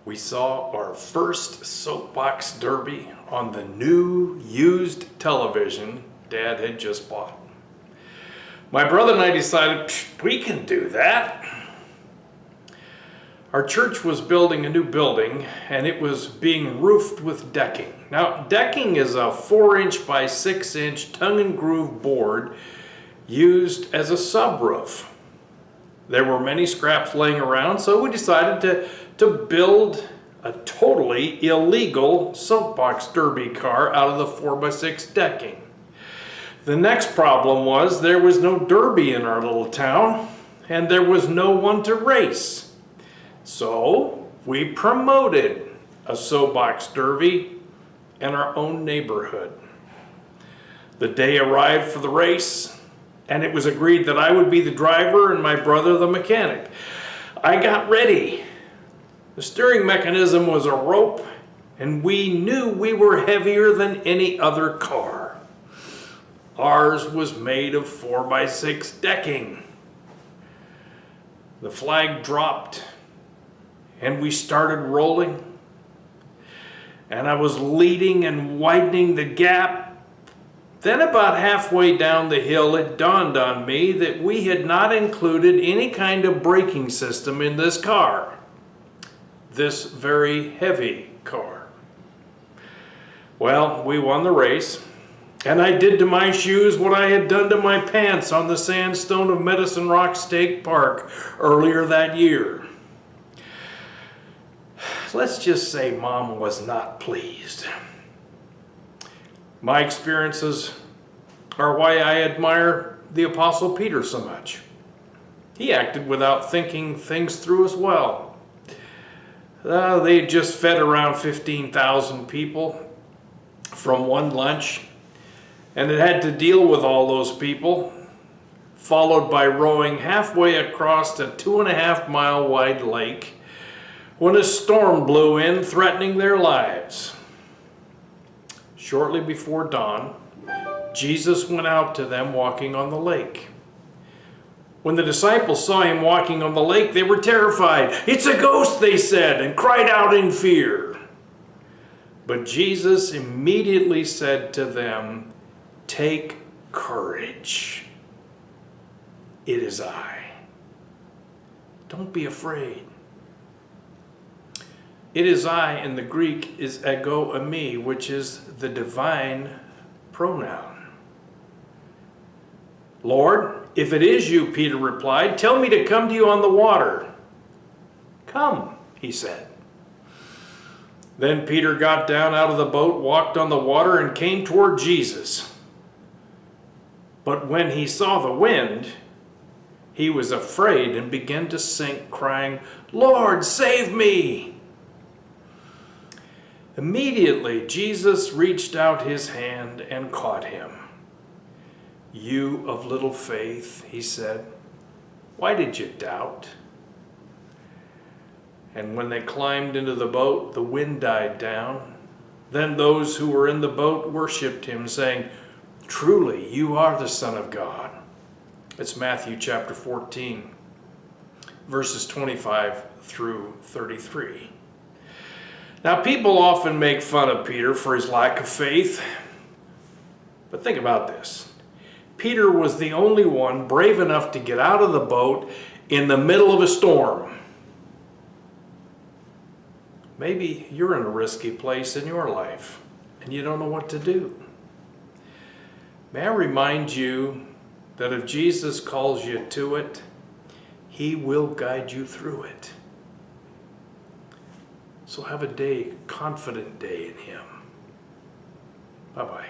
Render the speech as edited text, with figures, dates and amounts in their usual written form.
We saw our first soapbox derby on the new used television Dad had just bought. My brother and I decided, we can do that. Our church was building a new building and it was being roofed with decking. Now, decking is a 4-inch by 6-inch tongue and groove board used as a subroof. There were many scraps laying around, so we decided to build a totally illegal soapbox derby car out of the 4x6 decking. The next problem was there was no derby in our little town and there was no one to race. So we promoted a soapbox derby in our own neighborhood. The day arrived for the race, and it was agreed that I would be the driver and my brother the mechanic. I got ready. The steering mechanism was a rope, and we knew we were heavier than any other car. Ours was made of 4x6 decking. The flag dropped, and we started rolling. And I was leading and widening the gap. Then about halfway down the hill, it dawned on me that we had not included any kind of braking system in this car. This very heavy car. Well, we won the race, and I did to my shoes what I had done to my pants on the sandstone of Medicine Rock State Park earlier that year. Let's just say Mom was not pleased. My experiences are why I admire the Apostle Peter so much. He acted without thinking things through as well. They had just fed around 15,000 people from one lunch, and it had to deal with all those people, followed by rowing halfway across a 2.5-mile wide lake when a storm blew in, threatening their lives. Shortly before dawn, Jesus went out to them walking on the lake. When the disciples saw him walking on the lake, they were terrified. "It's a ghost," they said, and cried out in fear. But Jesus immediately said to them, "Take courage. It is I. Don't be afraid." It is I in the Greek is ego eimi, which is the divine pronoun. "Lord, if it is you," Peter replied, "tell me to come to you on the water." "Come," he said. Then Peter got down out of the boat, walked on the water, and came toward Jesus. But when he saw the wind, he was afraid and began to sink, crying, "Lord, save me!" Immediately, Jesus reached out his hand and caught him. "You of little faith," he said, "why did you doubt?" And when they climbed into the boat, the wind died down. Then those who were in the boat worshiped him, saying, "Truly, you are the Son of God." It's Matthew chapter 14, verses 25 through 33. Now, people often make fun of Peter for his lack of faith. But think about this. Peter was the only one brave enough to get out of the boat in the middle of a storm. Maybe you're in a risky place in your life and you don't know what to do. May I remind you that if Jesus calls you to it, he will guide you through it. So have a confident day in him. Bye-bye.